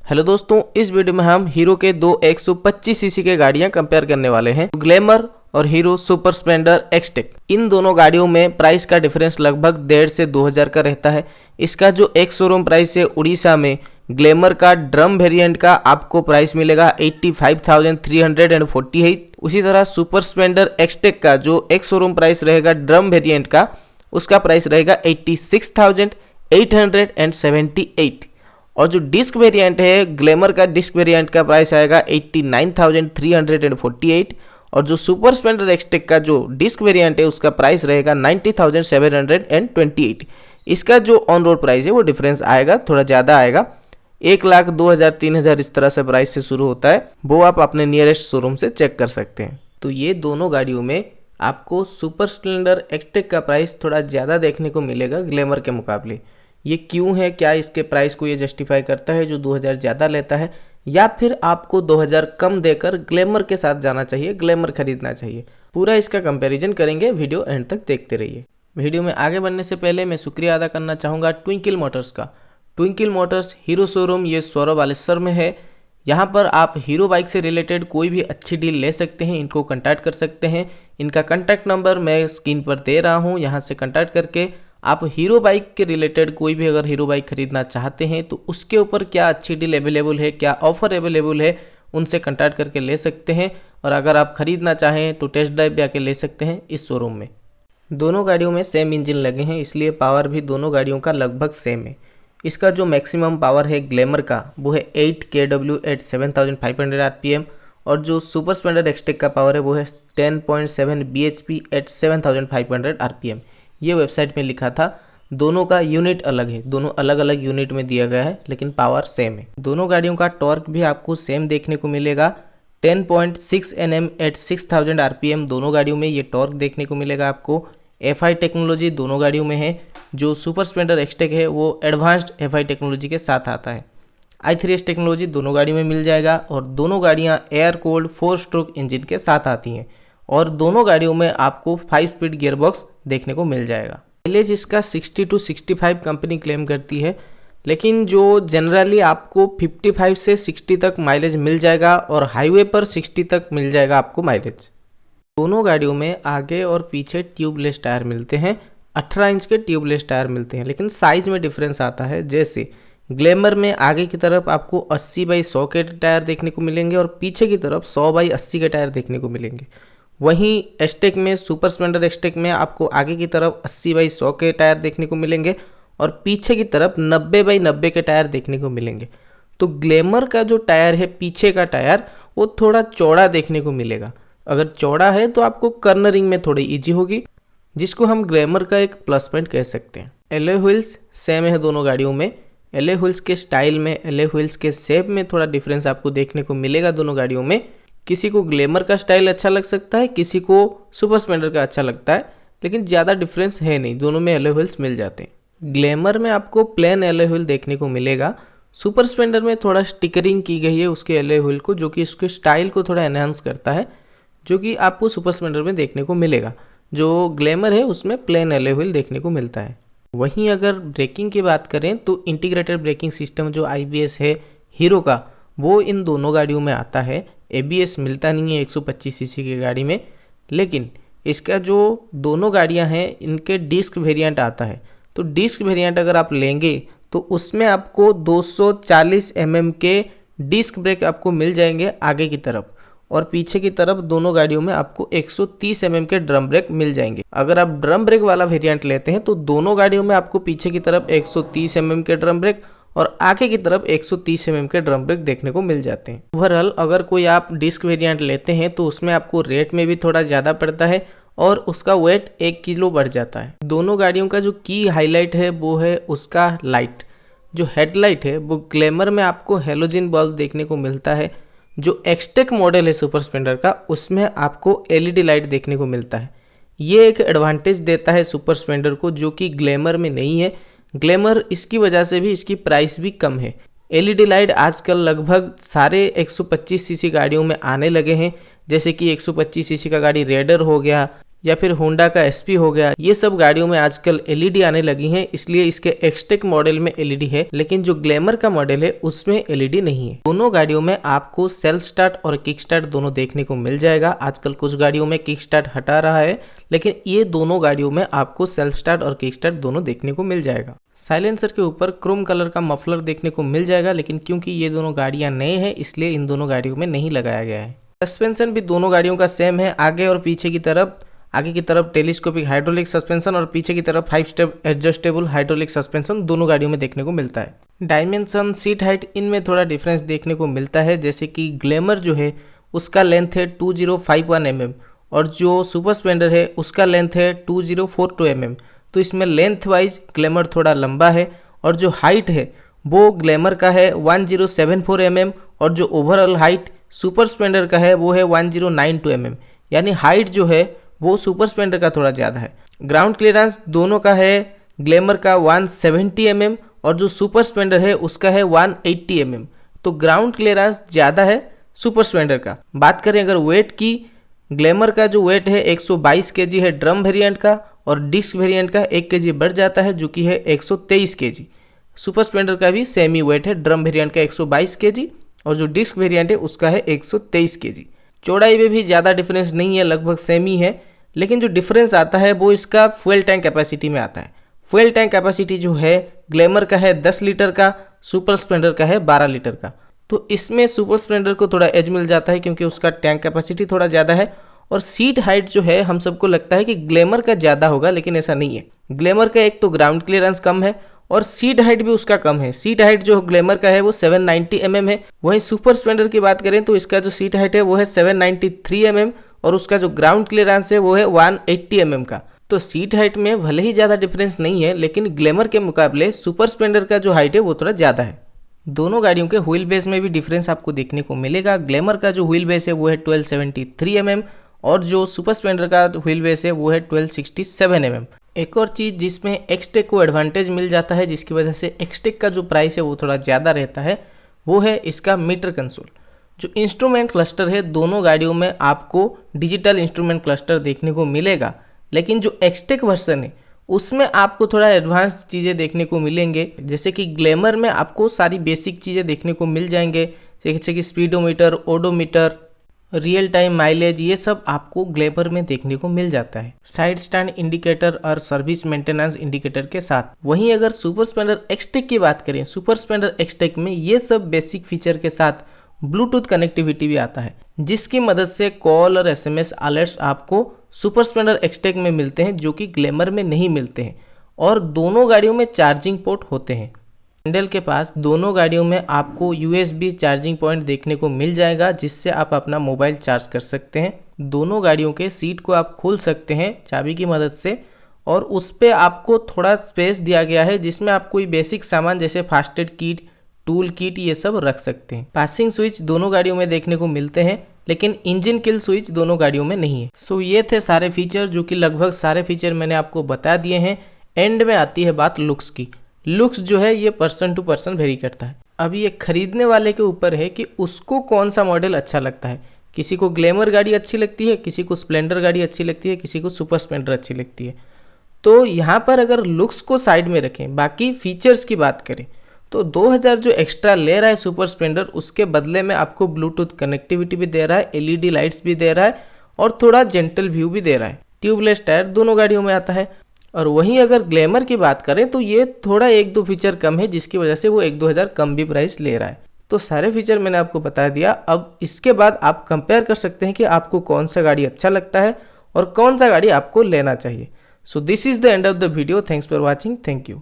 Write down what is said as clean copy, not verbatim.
Hello दोस्तों, इस video में हम हीरो के दो 125 सीसी के गाड़ियां कंपेयर करने वाले हैं, ग्लैमर और हीरो सुपर स्प्लेंडर एक्सटेक। इन दोनों गाड़ियों में प्राइस का डिफरेंस लगभग 1.5 से 2,000 का रहता है। इसका जो एक शोरूम प्राइस है उड़ीसा में, ग्लैमर का ड्रम वेरिएंट का आपको प्राइस मिलेगा 85,348। उसी तरह सुपर स्प्लेंडर एक्सटेक का जो एक शोरूम प्राइस रहेगा ड्रम वेरिएंट का, उसका प्राइस रहेगा 86,878। और जो डिस्क वेरिएंट है, ग्लैमर का डिस्क वेरिएंट का प्राइस आएगा 89,348। और जो सुपर स्प्लेंडर एक्सटेक का जो डिस्क वेरिएंट है उसका प्राइस रहेगा 90,728। इसका जो ऑन रोड प्राइस है वो डिफरेंस आएगा, थोड़ा ज़्यादा आएगा, 1,00,000, 2,000, 3,000 इस तरह से प्राइस से शुरू होता है। वो आप अपने नियरेस्ट शोरूम से चेक कर सकते हैं। तो ये दोनों गाड़ियों में आपको सुपर स्प्लेंडर एक्सटेक का प्राइस थोड़ा ज़्यादा देखने को मिलेगा ग्लैमर के मुकाबले। ये क्यों है? क्या इसके प्राइस को ये जस्टिफाई करता है जो 2,000 ज़्यादा लेता है, या फिर आपको 2,000 कम देकर ग्लैमर के साथ जाना चाहिए, ग्लैमर खरीदना चाहिए? पूरा इसका कंपैरिजन करेंगे, वीडियो एंड तक देखते रहिए। वीडियो में आगे बढ़ने से पहले मैं शुक्रिया अदा करना चाहूँगा ट्विंकल मोटर्स का। ट्विंकल मोटर्स हीरो शोरूम ये सौरभ बालेश्वर में है। यहाँ पर आप हीरो बाइक से रिलेटेड कोई भी अच्छी डील ले सकते हैं, इनको कॉन्टैक्ट कर सकते हैं। इनका कॉन्टैक्ट नंबर मैं स्क्रीन पर दे रहा हूँ, यहाँ से कॉन्टैक्ट करके आप हीरो बाइक के रिलेटेड कोई भी अगर हीरो बाइक खरीदना चाहते हैं तो उसके ऊपर क्या अच्छी डील अवेलेबल है, क्या ऑफर अवेलेबल है, उनसे कॉन्टैक्ट करके ले सकते हैं। और अगर आप खरीदना चाहें तो टेस्ट ड्राइव भी आके ले सकते हैं इस शोरूम में। दोनों गाड़ियों में सेम इंजन लगे हैं, इसलिए पावर भी दोनों गाड़ियों का लगभग सेम है। इसका जो मैक्सिमम पावर है ग्लैमर का वो है 8 kW एट 7,500 RPM, और जो सुपर स्प्लेंडर एक्सटेक का पावर है वो है 10.7 bhp एट 7,500 RPM। ये वेबसाइट में लिखा था। दोनों का यूनिट अलग है, दोनों अलग अलग यूनिट में दिया गया है, लेकिन पावर सेम है। दोनों गाड़ियों का टॉर्क भी आपको सेम देखने को मिलेगा, 10.6 Nm एट 6,000 RPM। दोनों गाड़ियों में ये टॉर्क देखने को मिलेगा आपको। FI टेक्नोलॉजी दोनों गाड़ियों में है। जो सुपर स्प्लेंडर एक्सटेक है वो एडवांस्ड FI टेक्नोलॉजी के साथ आता है। i3S टेक्नोलॉजी दोनों गाड़ियों में मिल जाएगा, और दोनों गाड़ियाँ एयर कोल्ड 4 स्ट्रोक इंजन के साथ आती हैं। और दोनों गाड़ियों में आपको 5 स्पीड गियरबॉक्स देखने को मिल जाएगा। माइलेज इसका 60 to 65 कंपनी क्लेम करती है, लेकिन जो जनरली आपको 55 से 60 तक माइलेज मिल जाएगा, और हाईवे पर 60 तक मिल जाएगा आपको माइलेज। दोनों गाड़ियों में आगे और पीछे ट्यूबलेस टायर मिलते हैं, 18 इंच के ट्यूबलेस टायर मिलते हैं, लेकिन साइज में डिफरेंस आता है। जैसे ग्लैमर में आगे की तरफ आपको 80/100 के टायर देखने को मिलेंगे, और पीछे की तरफ 100/80 के टायर देखने को मिलेंगे। वहीं एक्सटेक में, सुपर स्प्लेंडर एक्सटेक में आपको आगे की तरफ 80/100 के टायर देखने को मिलेंगे, और पीछे की तरफ 90/90 के टायर देखने को मिलेंगे। तो ग्लैमर का जो टायर है, पीछे का टायर, वो थोड़ा चौड़ा देखने को मिलेगा। अगर चौड़ा है तो आपको कर्नरिंग में थोड़ी ईजी होगी, जिसको हम ग्लैमर का एक प्लस पॉइंट कह सकते हैं। एलॉय व्हील्स सेम है दोनों गाड़ियों में। एलॉय व्हील्स के स्टाइल में, एलॉय व्हील्स के शेप में थोड़ा डिफरेंस आपको देखने को मिलेगा दोनों गाड़ियों में। किसी को ग्लैमर का स्टाइल अच्छा लग सकता है, किसी को सुपर स्प्लेंडर का अच्छा लगता है, लेकिन ज़्यादा डिफरेंस है नहीं, दोनों में एलॉय व्हील्स मिल जाते हैं। ग्लैमर में आपको प्लेन एलॉय व्हील देखने को मिलेगा। सुपर स्प्लेंडर में थोड़ा स्टिकरिंग की गई है उसके एलॉय व्हील को, जो कि उसके स्टाइल को थोड़ा एनहांस करता है, जो कि आपको सुपर स्प्लेंडर में देखने को मिलेगा। जो ग्लैमर है उसमें प्लेन एलॉय व्हील देखने को मिलता है। वहीं अगर ब्रेकिंग की बात करें तो इंटीग्रेटेड ब्रेकिंग सिस्टम जो IBS है हीरो का, वो इन दोनों गाड़ियों में आता है। ABS मिलता नहीं है 125 सीसी की गाड़ी में, लेकिन इसका जो दोनों गाड़ियां हैं इनके डिस्क वेरिएंट आता है। तो डिस्क वेरिएंट अगर आप लेंगे तो उसमें आपको 240 mm के डिस्क ब्रेक आपको मिल जाएंगे आगे की तरफ, और पीछे की तरफ दोनों गाड़ियों में आपको 130 mm के ड्रम ब्रेक मिल जाएंगे। अगर आप ड्रम ब्रेक वाला वेरिएंट लेते हैं तो दोनों गाड़ियों में आपको पीछे की तरफ 130 mm के ड्रम ब्रेक और आगे की तरफ 130 mm के ड्रम ब्रेक देखने को मिल जाते हैं। ओवरऑल अगर कोई आप डिस्क वेरिएंट लेते हैं तो उसमें आपको रेट में भी थोड़ा ज़्यादा पड़ता है, और उसका वेट 1 किलो बढ़ जाता है। दोनों गाड़ियों का जो की हाईलाइट है वो है उसका लाइट। जो हेडलाइट है वो ग्लैमर में आपको हेलोजन बल्ब देखने को मिलता है। जो एक्सटेक मॉडल है सुपर स्प्लेंडर का, उसमें आपको LED लाइट देखने को मिलता है। ये एक एडवांटेज देता है सुपर स्प्लेंडर को, जो कि ग्लैमर में नहीं है। ग्लैमर इसकी वजह से भी इसकी प्राइस भी कम है। LED लाइट आजकल लगभग सारे 125 सीसी गाड़ियों में आने लगे हैं, जैसे कि 125 सीसी का गाड़ी रेडर हो गया, या फिर होंडा का एसपी हो गया, ये सब गाड़ियों में आजकल एलईडी आने लगी हैं, इसलिए इसके एक्सटेक मॉडल में एलईडी है, लेकिन जो ग्लैमर का मॉडल है उसमें एलईडी नहीं है। दोनों गाड़ियों में आपको सेल्फ स्टार्ट और किक स्टार्ट दोनों देखने को मिल जाएगा। आजकल कुछ गाड़ियों में किक स्टार्ट हटा रहा है, लेकिन ये दोनों गाड़ियों में आपको सेल्फ स्टार्ट और किक स्टार्ट दोनों देखने को मिल जाएगा। साइलेंसर के ऊपर क्रोम कलर का मफलर देखने को मिल जाएगा, लेकिन क्योंकि ये दोनों गाड़ियां नए हैं इसलिए इन दोनों गाड़ियों में नहीं लगाया गया है। सस्पेंशन भी दोनों गाड़ियों का सेम है, आगे और पीछे की तरफ, आगे की तरफ टेलीस्कोपिक हाइड्रोलिक सस्पेंशन और पीछे की तरफ 5 स्टेप एडजस्टेबल हाइड्रोलिक सस्पेंशन दोनों गाड़ियों में देखने को मिलता है। डायमेंशन, सीट हाइट, इनमें थोड़ा डिफरेंस देखने को मिलता है, जैसे कि ग्लैमर जो है उसका लेंथ है 2051 mm और जो सुपर स्प्लेंडर है उसका लेंथ है 2042 mm। तो इसमें लेंथ वाइज ग्लैमर थोड़ा लंबा है और जो हाइट है वो ग्लैमर का है 1074 mm और जो ओवरऑल हाइट सुपर स्प्लेंडर का है वो है 1092 mm, यानी हाइट जो है वो सुपर स्प्लेंडर का थोड़ा ज़्यादा है। ग्राउंड क्लियरेंस दोनों का है ग्लैमर का 170 mm और जो सुपर स्प्लेंडर है उसका है 180 mm। तो ग्राउंड क्लियरेंस ज़्यादा है सुपर स्प्लेंडर का। बात करें अगर वेट की, ग्लैमर का जो वेट है 122 kg है ड्रम वेरिएंट का और डिस्क वेरिएंट का 1 kg बढ़ जाता है जो कि है 123 kg। सुपर स्प्लेंडर का भी सेम ही वेट है, ड्रम वेरिएंट का 122 kg और जो डिस्क वेरिएंट है उसका है 123 kg। चौड़ाई में भी ज़्यादा डिफरेंस नहीं है, लगभग सेम ही है, लेकिन जो डिफरेंस आता है वो इसका फ्यूल टैंक कैपेसिटी में आता है। फ्यूल टैंक कैपेसिटी जो है ग्लैमर का है 10 लीटर का, सुपर स्प्लेंडर का है 12 लीटर का। तो इसमें सुपर स्प्लेंडर को थोड़ा एज मिल जाता है क्योंकि उसका टैंक कैपेसिटी थोड़ा ज़्यादा है। और सीट हाइट जो है हम सबको लगता है कि ग्लैमर का ज़्यादा होगा, लेकिन ऐसा नहीं है। ग्लैमर का एक तो ग्राउंड क्लियरेंस कम है और सीट हाइट भी उसका कम है। सीट हाइट जो ग्लैमर का है वो 790 mm है। वहीं सुपर स्प्लेंडर की बात करें तो इसका जो सीट हाइट है वो है 793 mm और उसका जो ग्राउंड क्लियरेंस है वो है 180 mm का। तो सीट हाइट में भले ही ज़्यादा डिफरेंस नहीं है, लेकिन ग्लैमर के मुकाबले सुपर स्प्लेंडर का जो हाइट है वो थोड़ा ज़्यादा है। दोनों गाड़ियों के व्हील बेस में भी डिफरेंस आपको देखने को मिलेगा। ग्लैमर का जो व्हील बेस है वो है 1273 mm और जो सुपर स्प्लेंडर का व्हील बेस है वो है 1267 mm। एक और चीज़ जिसमें एक्सटेक को एडवांटेज मिल जाता है, जिसकी वजह से एक्सटेक का जो प्राइस है वो थोड़ा ज़्यादा रहता है, वो है इसका मीटर कंसोल। जो इंस्ट्रूमेंट क्लस्टर है दोनों गाड़ियों में आपको डिजिटल इंस्ट्रूमेंट क्लस्टर देखने को मिलेगा, लेकिन जो एक्सटेक वर्जन है उसमें आपको थोड़ा एडवांस चीज़ें देखने को मिलेंगे। जैसे कि ग्लैमर में आपको सारी बेसिक चीज़ें देखने को मिल जाएंगे, जैसे कि speedometer, odometer, real time mileage, ये सब आपको ग्लैमर में देखने को मिल जाता है, साइड स्टैंड इंडिकेटर और सर्विस मेंटेनेंस इंडिकेटर के साथ। वहीं अगर सुपर स्प्लेंडर एक्सटेक की बात करें, सुपर स्प्लेंडर एक्सटेक में ये सब बेसिक फीचर के साथ ब्लूटूथ कनेक्टिविटी भी आता है, जिसकी मदद से कॉल और SMS अलर्ट्स आपको सुपर स्प्लेंडर एक्सटेक में मिलते हैं जो कि ग्लैमर में नहीं मिलते हैं। और दोनों गाड़ियों में चार्जिंग पोर्ट होते हैं। हैंडल के पास दोनों गाड़ियों में आपको USB चार्जिंग पॉइंट देखने को मिल जाएगा, जिससे आप अपना मोबाइल चार्ज कर सकते हैं। दोनों गाड़ियों के सीट को आप खोल सकते हैं चाबी की मदद से और उस पर आपको थोड़ा स्पेस दिया गया है जिसमें आप कोई बेसिक सामान जैसे fast aid kit, tool kit, ये सब रख सकते हैं। पासिंग स्विच दोनों गाड़ियों में देखने को मिलते हैं, लेकिन इंजन किल स्विच दोनों गाड़ियों में नहीं है। सो ये थे सारे फीचर, जो कि लगभग सारे फीचर मैंने आपको बता दिए हैं। एंड में आती है बात लुक्स की। लुक्स जो है ये पर्सन टू पर्सन वेरी करता है। अभी ये खरीदने वाले के ऊपर है कि उसको कौन सा मॉडल अच्छा लगता है। किसी को ग्लैमर गाड़ी अच्छी लगती है, किसी को स्प्लेंडर गाड़ी अच्छी लगती है, किसी को सुपर स्प्लेंडर अच्छी लगती है। तो यहाँ पर अगर लुक्स को साइड में रखें, बाकी फीचर्स की बात करें, तो 2000 जो एक्स्ट्रा ले रहा है सुपर स्प्लेंडर, उसके बदले में आपको ब्लूटूथ कनेक्टिविटी भी दे रहा है, LED लाइट्स भी दे रहा है और थोड़ा जेंटल व्यू भी दे रहा है। ट्यूबलेस टायर दोनों गाड़ियों में आता है। और वहीं अगर ग्लैमर की बात करें तो ये थोड़ा 1-2 फीचर कम है, जिसकी वजह से वो 1-2 हज़ार कम भी प्राइस ले रहा है। तो सारे फीचर मैंने आपको बता दिया। अब इसके बाद आप कंपेयर कर सकते हैं कि आपको कौन सा गाड़ी अच्छा लगता है और कौन सा गाड़ी आपको लेना चाहिए। So this is the end of the video. Thanks for watching. Thank you.